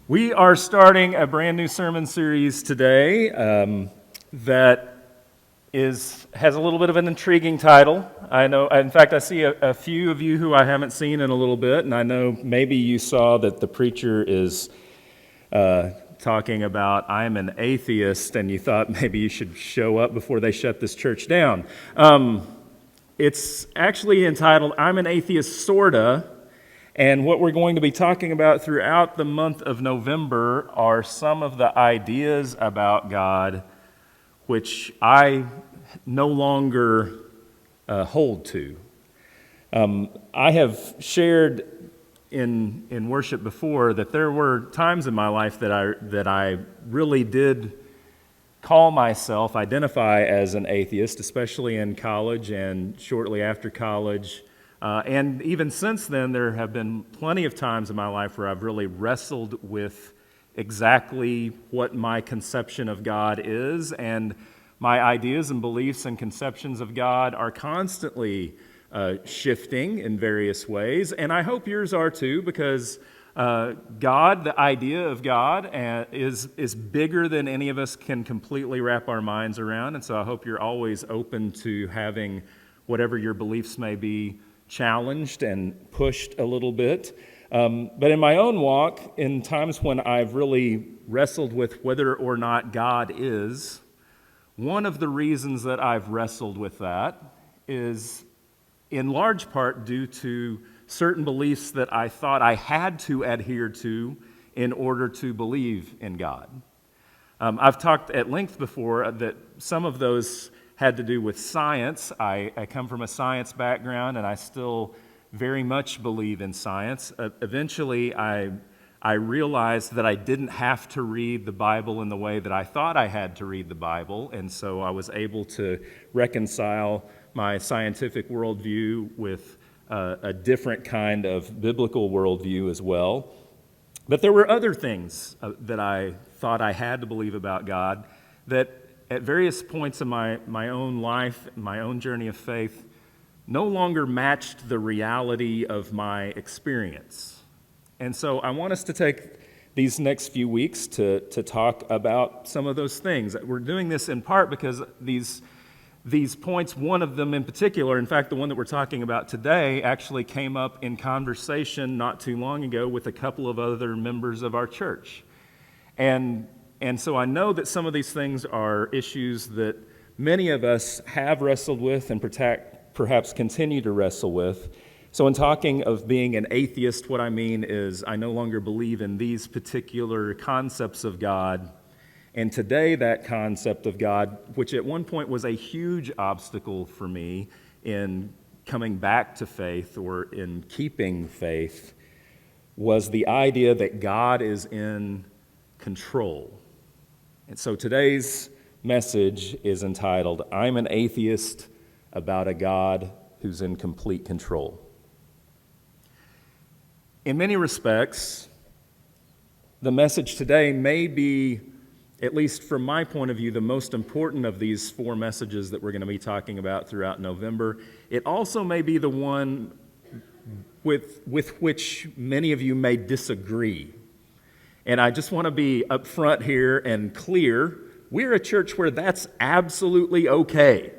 We are starting a brand new sermon series today that has a little bit of an intriguing title. I know, in fact, I see a few of you who I haven't seen in a little bit, and I know maybe you saw that the preacher is talking about, I'm an atheist, and you thought maybe you should show up before they shut this church down. It's actually entitled, I'm an Atheist, Sorta. And what we're going to be talking about throughout the month of November are some of the ideas about God which I no longer hold to. I have shared in worship before that there were times in my life that I really did identify as an atheist, especially in college and shortly after college. And even since then, there have been plenty of times in my life where I've really wrestled with exactly what my conception of God is, and my ideas and beliefs and conceptions of God are constantly shifting in various ways, and I hope yours are too, because God, the idea of God, is bigger than any of us can completely wrap our minds around, and so I hope you're always open to having whatever your beliefs may be challenged and pushed a little bit. But in my own walk, in times when I've really wrestled with whether or not God is, one of the reasons that I've wrestled with that is in large part due to certain beliefs that I thought I had to adhere to in order to believe in God. I've talked at length before that some of those had to do with science. I come from a science background, and I still very much believe in science. Eventually, I realized that I didn't have to read the Bible in the way that I thought I had to read the Bible, and so I was able to reconcile my scientific worldview with a different kind of biblical worldview as well. But there were other things that I thought I had to believe about God that at various points in my own life, my own journey of faith, no longer matched the reality of my experience. And so I want us to take these next few weeks to talk about some of those things. We're doing this in part because these points, one of them in particular, in fact, the one that we're talking about today, actually came up in conversation not too long ago with a couple of other members of our church. And so I know that some of these things are issues that many of us have wrestled with and perhaps continue to wrestle with. So in talking of being an atheist, what I mean is I no longer believe in these particular concepts of God. And today that concept of God, which at one point was a huge obstacle for me in coming back to faith or in keeping faith, was the idea that God is in control. And so today's message is entitled, I'm an Atheist about a God who's in complete control. In many respects, the message today may be, at least from my point of view, the most important of these four messages that we're going to be talking about throughout November. It also may be the one with which many of you may disagree. And I just want to be upfront here and clear. We're a church where that's absolutely okay,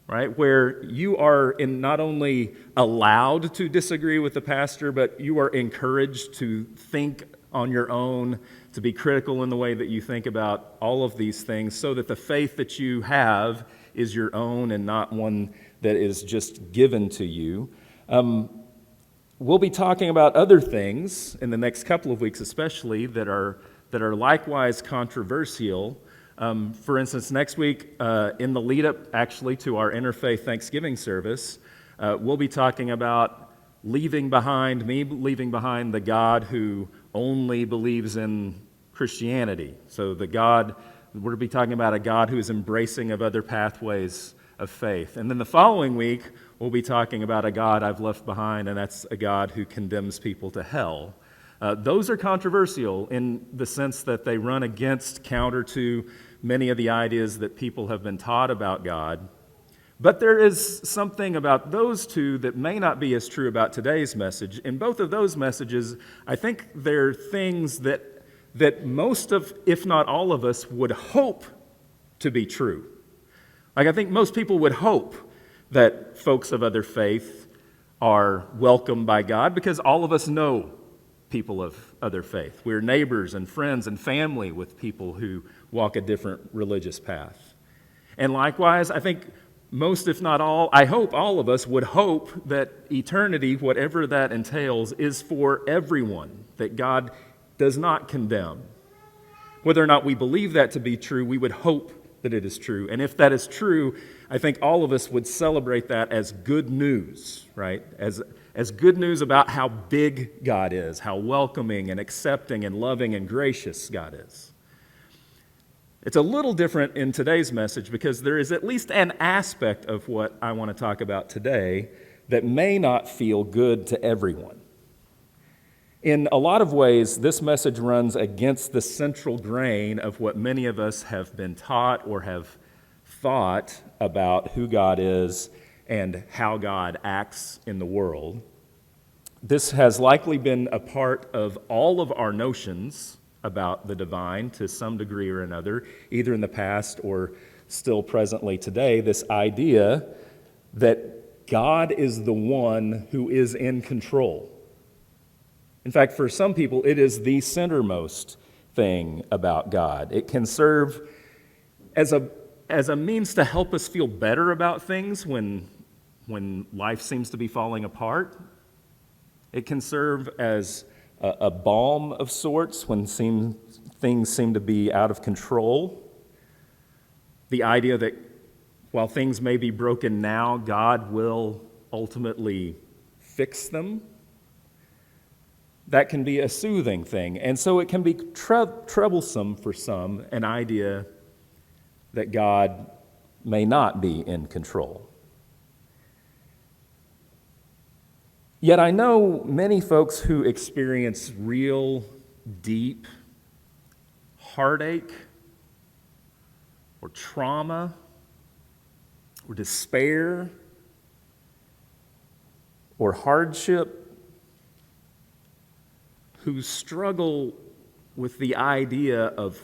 right? Where you are not only allowed to disagree with the pastor, but you are encouraged to think on your own, to be critical in the way that you think about all of these things, so that the faith that you have is your own and not one that is just given to you. We'll be talking about other things in the next couple of weeks, especially that are likewise controversial. For instance, next week, in the lead-up actually to our Interfaith Thanksgiving service, we'll be talking about leaving behind the God who only believes in Christianity. So we'll be talking about a God who is embracing of other pathways of faith. And then the following week, we'll be talking about a God I've left behind, and that's a God who condemns people to hell. Those are controversial in the sense that they run counter to many of the ideas that people have been taught about God. But there is something about those two that may not be as true about today's message. In both of those messages, I think there are things that that most of, if not all of us, would hope to be true. Like, I think most people would hope that folks of other faith are welcomed by God because all of us know people of other faith. We're neighbors and friends and family with people who walk a different religious path. And likewise, I think most, if not all, I hope all of us would hope that eternity, whatever that entails, is for everyone, that God does not condemn. Whether or not we believe that to be true, we would hope that it is true. And if that is true, I think all of us would celebrate that as good news, right? As good news about how big God is, how welcoming and accepting and loving and gracious God is. It's a little different in today's message because there is at least an aspect of what I want to talk about today that may not feel good to everyone. In a lot of ways, this message runs against the central grain of what many of us have been taught or have thought about who God is and how God acts in the world. This has likely been a part of all of our notions about the divine to some degree or another, either in the past or still presently today, this idea that God is the one who is in control. In fact, for some people, it is the centermost thing about God. It can serve as a means to help us feel better about things when life seems to be falling apart. It can serve as a balm of sorts when things seem to be out of control. The idea that while things may be broken now, God will ultimately fix them. That can be a soothing thing. And so it can be troublesome for some, an idea that God may not be in control. Yet I know many folks who experience real, deep heartache or trauma or despair or hardship, who struggle with the idea of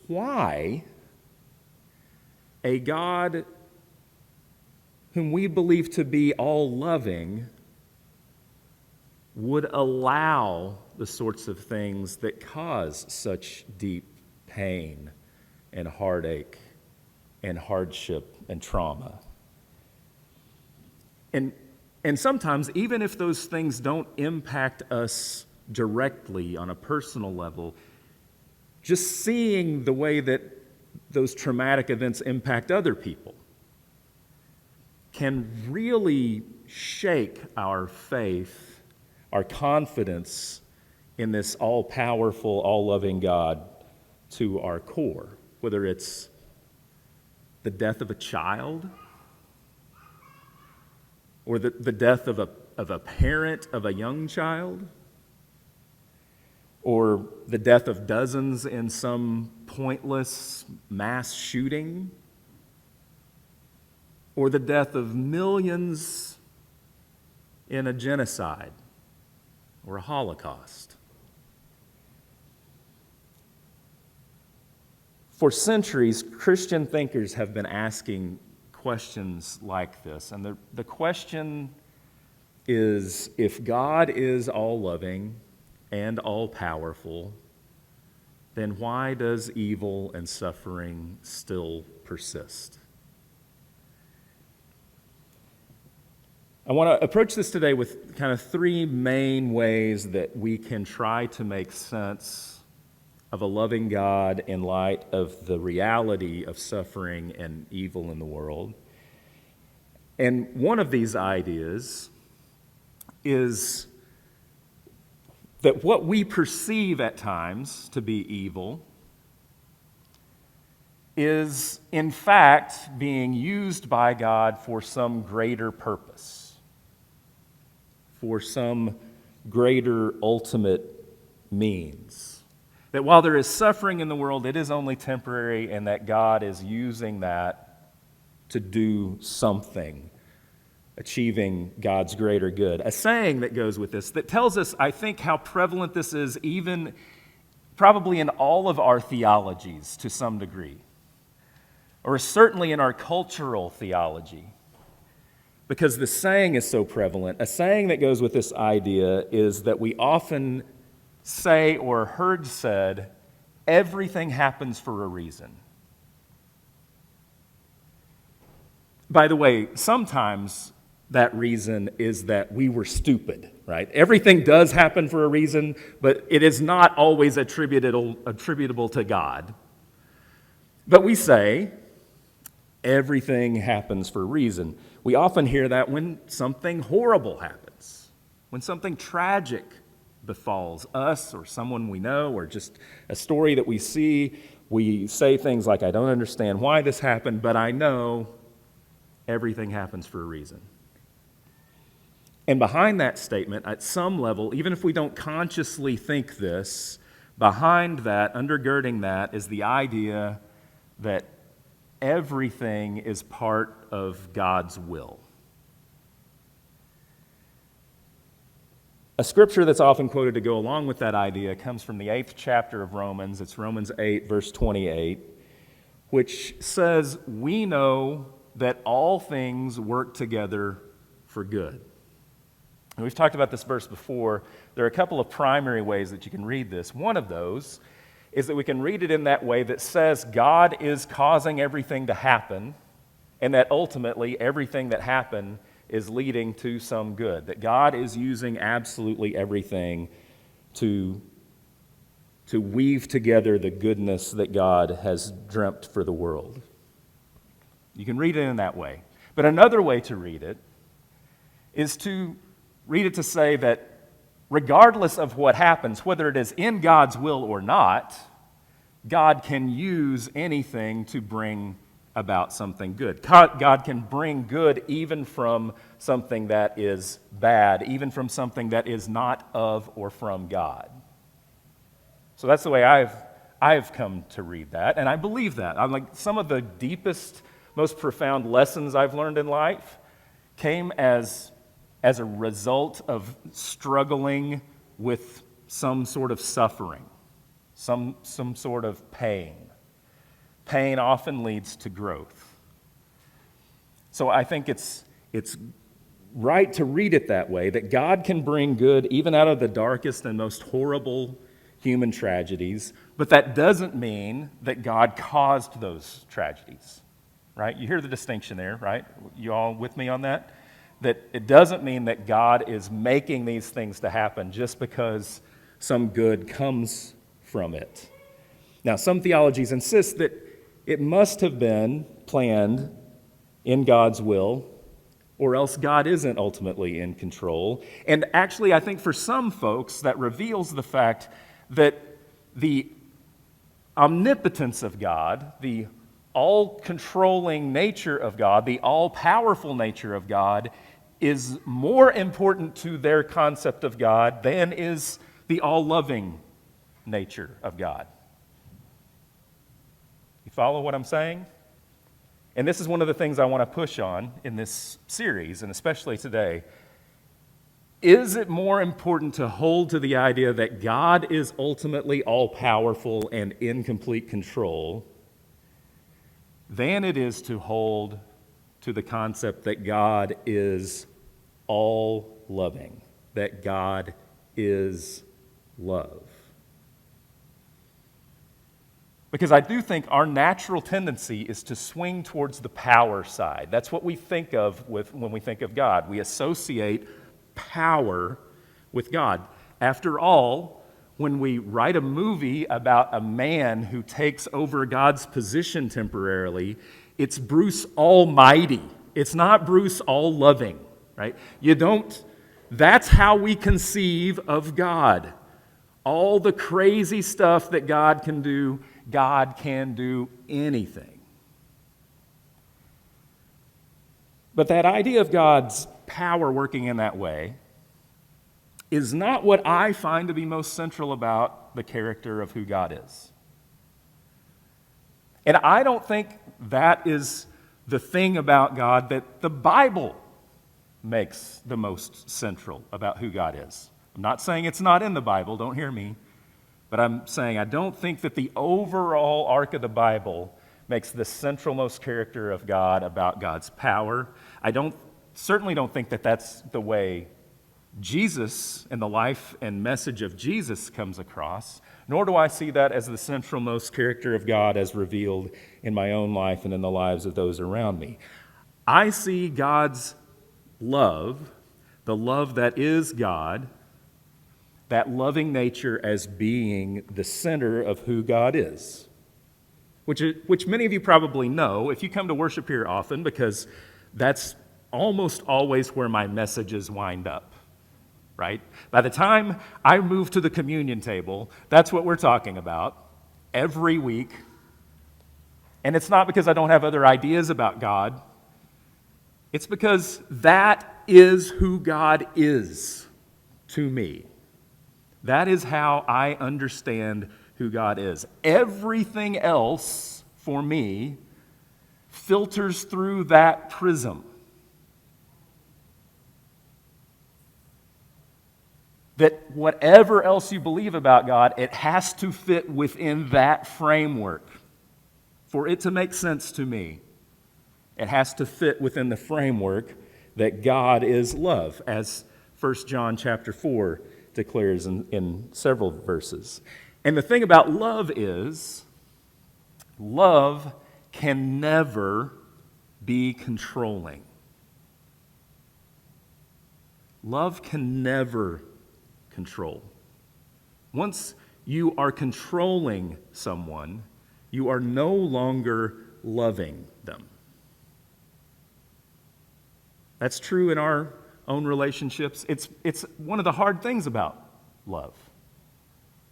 why a God whom we believe to be all-loving would allow the sorts of things that cause such deep pain and heartache and hardship and trauma. And sometimes, even if those things don't impact us directly on a personal level, just seeing the way that those traumatic events impact other people can really shake our faith, our confidence in this all-powerful, all-loving God to our core, whether it's the death of a child or the death of a parent of a young child, or the death of dozens in some pointless mass shooting, or the death of millions in a genocide or a Holocaust. For centuries, Christian thinkers have been asking questions like this, and the question is, if God is all-loving and all-powerful, then why does evil and suffering still persist? I want to approach this today with kind of three main ways that we can try to make sense of a loving God in light of the reality of suffering and evil in the world. And one of these ideas is that what we perceive at times to be evil is, in fact, being used by God for some greater purpose, for some greater ultimate means. That while there is suffering in the world, it is only temporary, and that God is using that to do something, achieving God's greater good. A saying that goes with this that tells us, I think, how prevalent this is even probably in all of our theologies to some degree, or certainly in our cultural theology, because the saying is so prevalent. A saying that goes with this idea is that we often say or heard said, everything happens for a reason. By the way, sometimes that reason is that we were stupid, right? Everything does happen for a reason, but it is not always attributable to God. But we say, everything happens for a reason. We often hear that when something horrible happens, when something tragic befalls us or someone we know, or just a story that we see. We say things like, I don't understand why this happened, but I know everything happens for a reason. And behind that statement, at some level, even if we don't consciously think this, behind that, undergirding that, is the idea that everything is part of God's will. A scripture that's often quoted to go along with that idea comes from the 8th chapter of Romans. It's Romans 8, verse 28, which says, we know that all things work together for good. And we've talked about this verse before. There are a couple of primary ways that you can read this. One of those is that we can read it in that way that says God is causing everything to happen, and that ultimately everything that happened is leading to some good, that God is using absolutely everything to weave together the goodness that God has dreamt for the world. You can read it in that way. But another way to read it is to read it to say that regardless of what happens, whether it is in God's will or not, God can use anything to bring about something good. God can bring good even from something that is bad, even from something that is not of or from God. So that's the way I've come to read that, and I believe that. I'm like, some of the deepest, most profound lessons I've learned in life came as a result of struggling with some sort of suffering, some sort of pain. Pain often leads to growth. So I think it's right to read it that way, that God can bring good even out of the darkest and most horrible human tragedies, but that doesn't mean that God caused those tragedies, right? You hear the distinction there, right? You all with me on that? That it doesn't mean that God is making these things to happen just because some good comes from it. Now, some theologies insist that it must have been planned in God's will, or else God isn't ultimately in control. And actually, I think for some folks, that reveals the fact that the omnipotence of God, the all-controlling nature of God, the all-powerful nature of God, is more important to their concept of God than is the all-loving nature of God. You follow what I'm saying? And this is one of the things I want to push on in this series, and especially today. Is it more important to hold to the idea that God is ultimately all-powerful and in complete control than it is to hold to the concept that God is all-loving, that God is love? Because I do think our natural tendency is to swing towards the power side. That's what we think of when we think of God. We associate power with God. After all, when we write a movie about a man who takes over God's position temporarily, it's Bruce Almighty. It's not Bruce All-Loving, right? That's how we conceive of God. All the crazy stuff that God can do anything. But that idea of God's power working in that way is not what I find to be most central about the character of who God is. And I don't think that is the thing about God that the Bible makes the most central about who God is. I'm not saying it's not in the Bible, don't hear me. But I'm saying I don't think that the overall arc of the Bible makes the centralmost character of God about God's power. I certainly don't think that that's the way Jesus and the life and message of Jesus comes across, nor do I see that as the centralmost character of God as revealed in my own life and in the lives of those around me. I see God's love, the love that is God, that loving nature as being the center of who God is, which many of you probably know if you come to worship here often, because that's almost always where my messages wind up, right? By the time I move to the communion table, that's what we're talking about every week. And it's not because I don't have other ideas about God. It's because that is who God is to me. That is how I understand who God is. Everything else, for me, filters through that prism. That whatever else you believe about God, it has to fit within that framework. For it to make sense to me, it has to fit within the framework that God is love, as 1 John chapter 4 declares in several verses. And the thing about love is, love can never be controlling. Love can never control. Once you are controlling someone, you are no longer loving them. That's true in our own relationships. It's one of the hard things about love.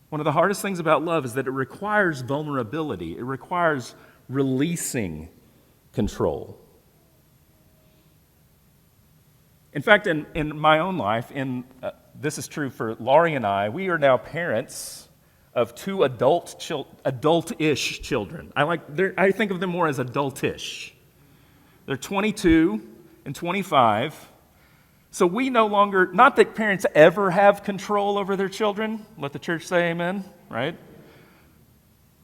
One of the hardest things about love is that it requires vulnerability. It requires releasing control. In fact, in my own life, this is true for Laurie and I, we are now parents of two adult-ish children. I think of them more as adultish. They're 22 and 25. So we no longer, not that parents ever have control over their children, let the church say amen, right?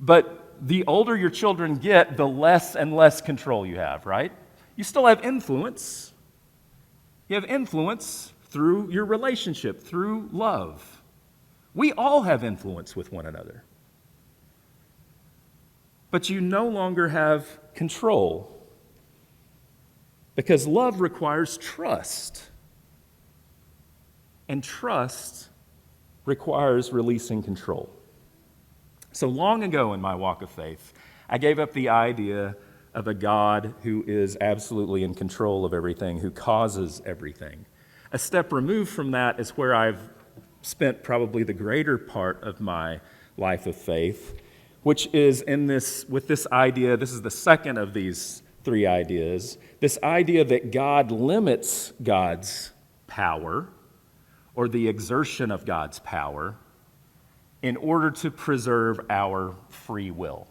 But the older your children get, the less and less control you have, right? You still have influence. You have influence through your relationship, through love. We all have influence with one another. But you no longer have control, because love requires trust. And trust requires releasing control. So long ago in my walk of faith, I gave up the idea of a God who is absolutely in control of everything, who causes everything. A step removed from that is where I've spent probably the greater part of my life of faith, which is with this idea, this is the second of these three ideas, this idea that God limits God's power, or the exertion of God's power, in order to preserve our free will.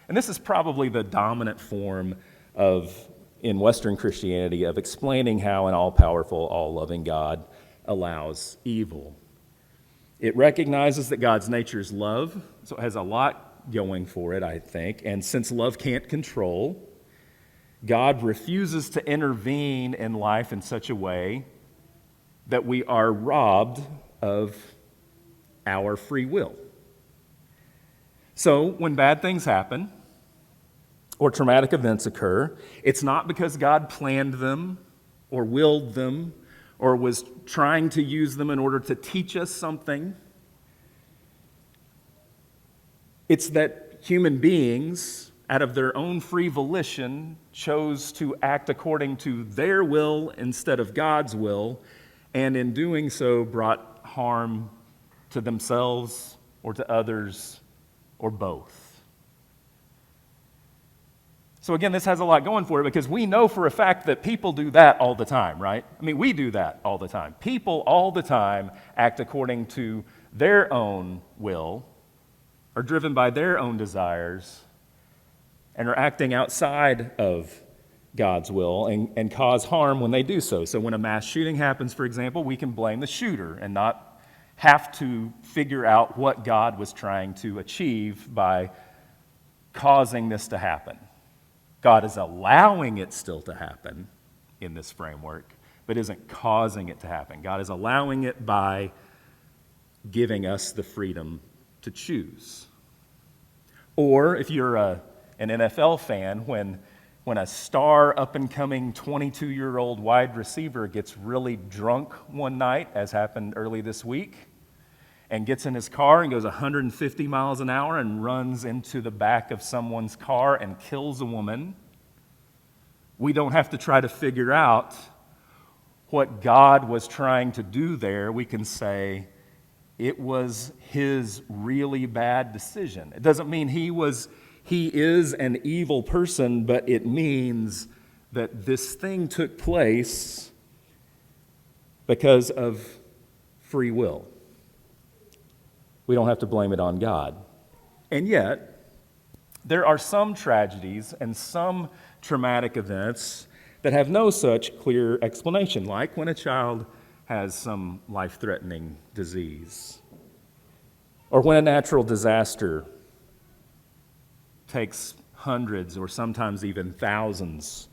And this is probably the dominant form in Western Christianity of explaining how an all-powerful, all-loving God allows evil. It recognizes that God's nature is love, so it has a lot going for it, I think. And since love can't control, God refuses to intervene in life in such a way that we are robbed of our free will. So when bad things happen or traumatic events occur, it's not because God planned them or willed them or was trying to use them in order to teach us something. It's that human beings, out of their own free volition, chose to act according to their will instead of God's will, and in doing so brought harm to themselves or to others or both. So again, this has a lot going for it, because we know for a fact that people do that all the time, right? I mean, we do that all the time. People all the time act according to their own will, are driven by their own desires, and are acting outside of God's will and cause harm when they do so. So when a mass shooting happens, for example, we can blame the shooter and not have to figure out what God was trying to achieve by causing this to happen. God is allowing it still to happen in this framework, but isn't causing it to happen. God is allowing it by giving us the freedom to choose. Or if you're an NFL fan, when a star up-and-coming 22-year-old wide receiver gets really drunk one night, as happened early this week, and gets in his car and goes 150 miles an hour and runs into the back of someone's car and kills a woman, we don't have to try to figure out what God was trying to do there. We can say it was his really bad decision. It doesn't mean he is an evil person, but it means that this thing took place because of free will. We don't have to blame it on God. And yet, there are some tragedies and some traumatic events that have no such clear explanation, like when a child has some life-threatening disease, or when a natural disaster takes hundreds or sometimes even thousands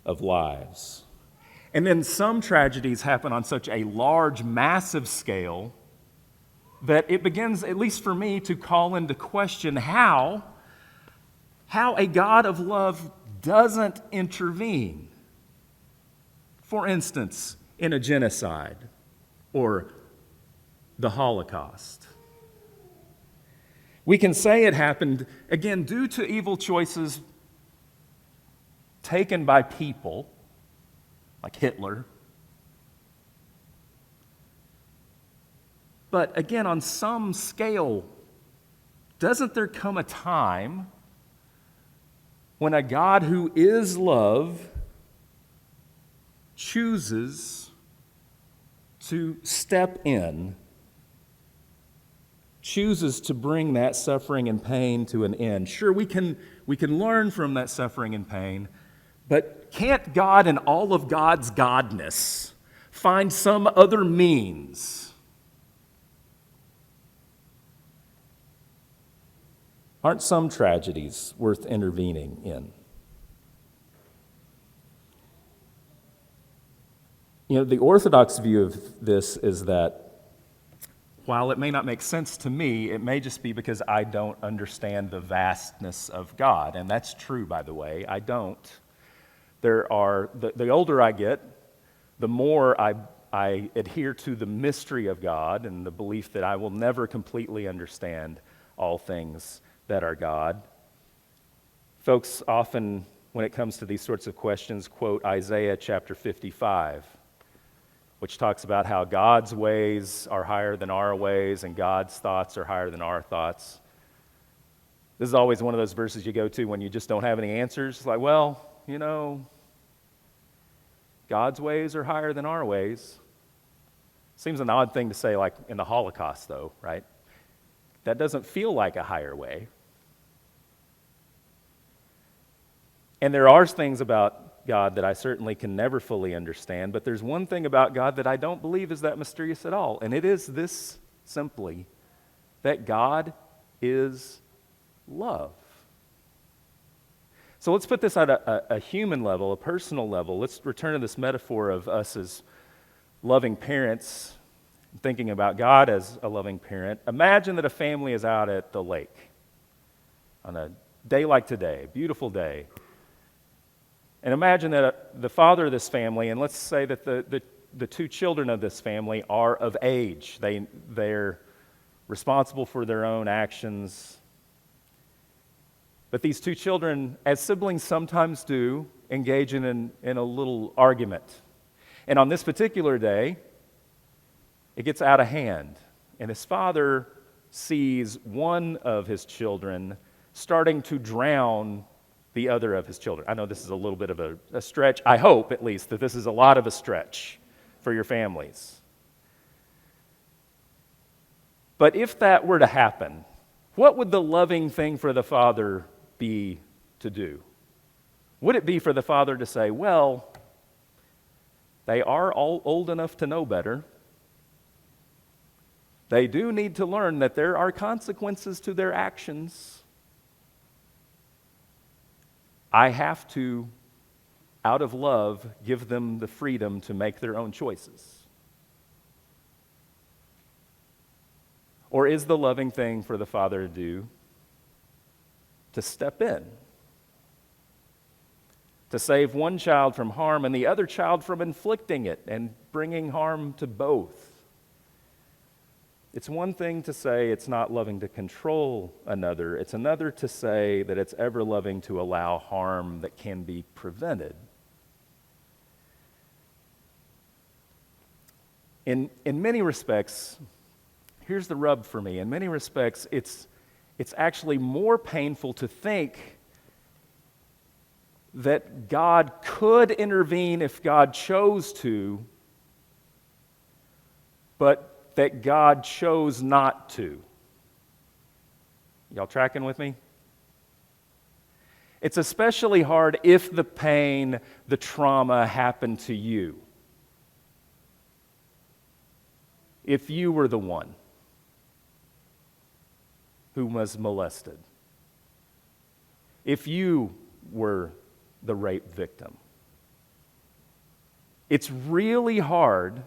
of lives. And then some tragedies happen on such a large, massive scale that it begins, at least for me, to call into question how a God of love doesn't intervene. For instance, in a genocide or the Holocaust. We can say it happened, again, due to evil choices taken by people, like Hitler. But again, on some scale, doesn't there come a time when a God who is love chooses to step in, chooses to bring that suffering and pain to an end? Sure, we can learn from that suffering and pain, but can't God in all of God's godness find some other means? Aren't some tragedies worth intervening in? You know, the Orthodox view of this is that while it may not make sense to me, it may just be because I don't understand the vastness of God. And that's true, by the way. I don't. The older I get, the more I adhere to the mystery of God and the belief that I will never completely understand all things that are God. Folks often, when it comes to these sorts of questions, quote Isaiah chapter 55, which talks about how God's ways are higher than our ways and God's thoughts are higher than our thoughts. This is always one of those verses you go to when you just don't have any answers. It's like, well, you know, God's ways are higher than our ways. Seems an odd thing to say, like in the Holocaust, though, right? That doesn't feel like a higher way. And there are things about God that I certainly can never fully understand, but there's one thing about God that I don't believe is that mysterious at all, and it is this simply, that God is love. So let's put this at a human level, a personal level. Let's return to this metaphor of us as loving parents, thinking about God as a loving parent. Imagine that a family is out at the lake on a day like today, beautiful day. And imagine that the father of this family, and let's say that the two children of this family are of age. They're responsible for their own actions. But these two children, as siblings sometimes do, engage in a little argument. And on this particular day, it gets out of hand. And his father sees one of his children starting to drown the other of his children. I know this is a little bit of a stretch. I hope, at least, that this is a lot of a stretch for your families. But if that were to happen, what would the loving thing for the father be to do? Would it be for the father to say, well, they are all old enough to know better. They do need to learn that there are consequences to their actions. I have to, out of love, give them the freedom to make their own choices. Or is the loving thing for the father to do to step in, to save one child from harm and the other child from inflicting it and bringing harm to both? It's one thing to say it's not loving to control another. It's another to say that it's ever loving to allow harm that can be prevented. In many respects, here's the rub for me. In many respects, it's actually more painful to think that God could intervene if God chose to, but that God chose not to. Y'all tracking with me? It's especially hard if the pain, the trauma happened to you. If you were the one who was molested. If you were the rape victim. It's really hard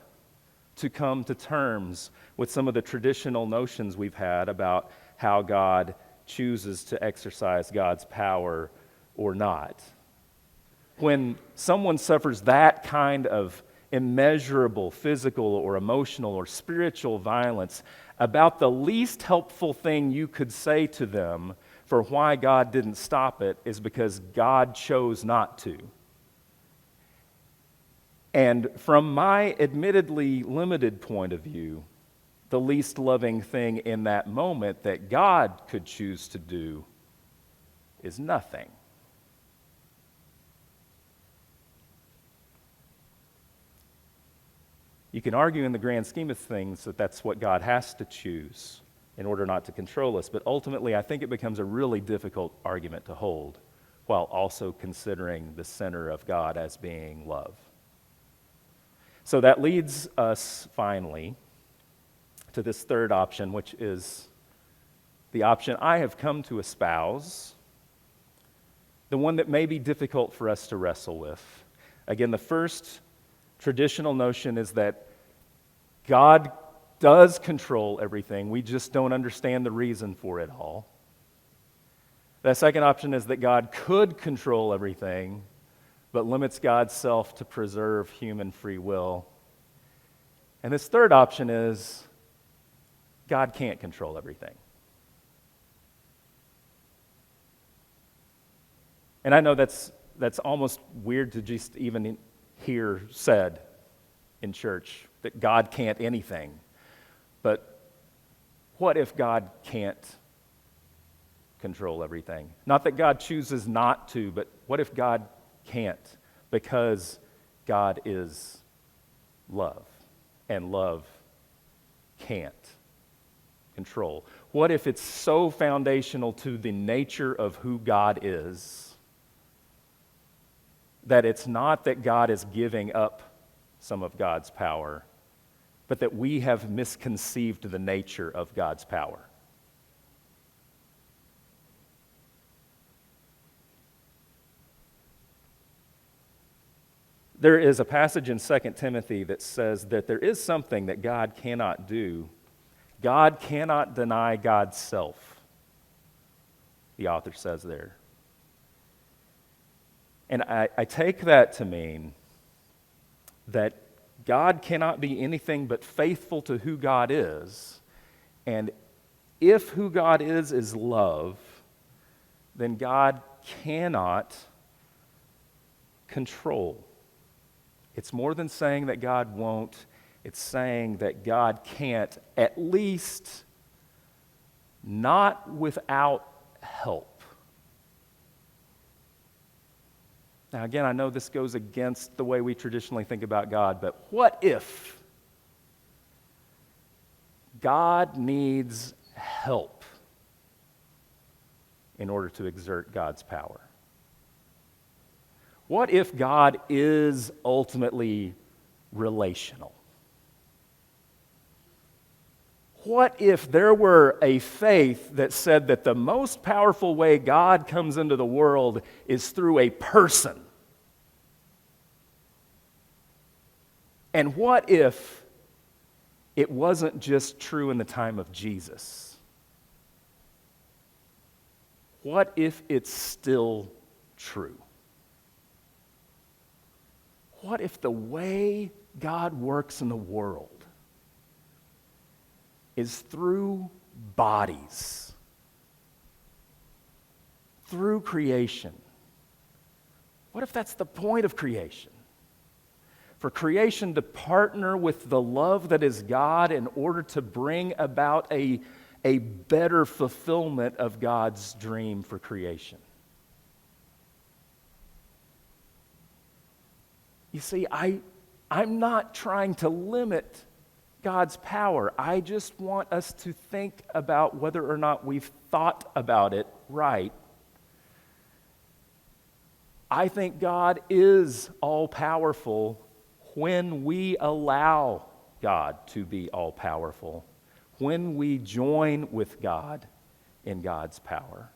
to come to terms with some of the traditional notions we've had about how God chooses to exercise God's power or not. When someone suffers that kind of immeasurable physical or emotional or spiritual violence, about the least helpful thing you could say to them for why God didn't stop it is because God chose not to. And from my admittedly limited point of view, the least loving thing in that moment that God could choose to do is nothing. You can argue in the grand scheme of things that that's what God has to choose in order not to control us, but ultimately I think it becomes a really difficult argument to hold while also considering the center of God as being love. So that leads us finally to this third option, which is the option I have come to espouse, the one that may be difficult for us to wrestle with. Again, the first traditional notion is that God does control everything. We just don't understand the reason for it all. The second option is that God could control everything, but limits God's self to preserve human free will. And this third option is God can't control everything. And I know that's almost weird to just even hear said in church, that God can't anything. But what if God can't control everything? Not that God chooses not to, but what if God can't? Because God is love, and love can't control. What if it's so foundational to the nature of who God is that it's not that God is giving up some of God's power, but that we have misconceived the nature of God's power? There is a passage in 2 Timothy that says that there is something that God cannot do. God cannot deny God's self, the author says there. And I take that to mean that God cannot be anything but faithful to who God is. And if who God is love, then God cannot control. It's more than saying that God won't. It's saying that God can't, at least not without help. Now, again, I know this goes against the way we traditionally think about God, but what if God needs help in order to exert God's power? What if God is ultimately relational? What if there were a faith that said that the most powerful way God comes into the world is through a person? And what if it wasn't just true in the time of Jesus? What if it's still true? What if the way God works in the world is through bodies, through creation? What if that's the point of creation? For creation to partner with the love that is God in order to bring about a better fulfillment of God's dream for creation. You see, I'm not trying to limit God's power. I just want us to think about whether or not we've thought about it right. I think God is all-powerful when we allow God to be all-powerful, when we join with God in God's power,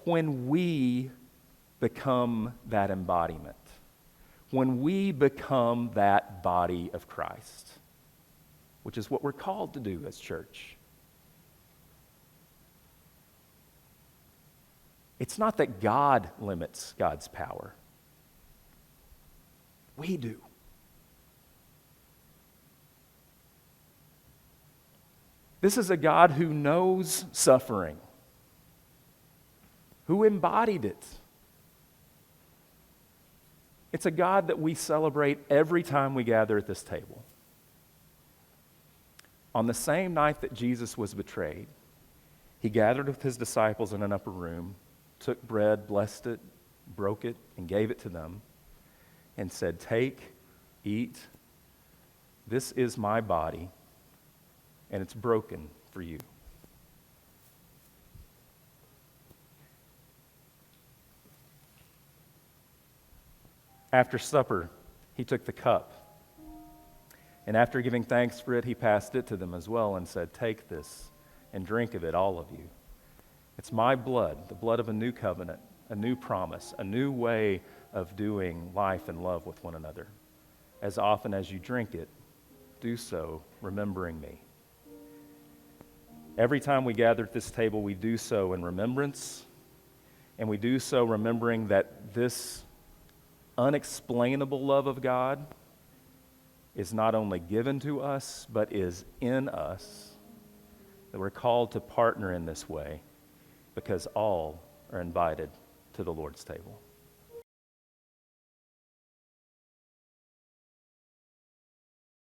when we become that embodiment, when we become that body of Christ, which is what we're called to do as church. It's not that God limits God's power. We do. This is a God who knows suffering, who embodied it. It's a God that we celebrate every time we gather at this table. On the same night that Jesus was betrayed, he gathered with his disciples in an upper room, took bread, blessed it, broke it, and gave it to them, and said, "Take, eat, this is my body, and it's broken for you." After supper, he took the cup, and after giving thanks for it, he passed it to them as well and said, "Take this and drink of it, all of you. It's my blood, the blood of a new covenant, a new promise, a new way of doing life and love with one another. As often as you drink it, do so remembering me." Every time we gather at this table, we do so in remembrance, and we do so remembering that this unexplainable love of God is not only given to us, but is in us, that we're called to partner in this way because all are invited to the Lord's table.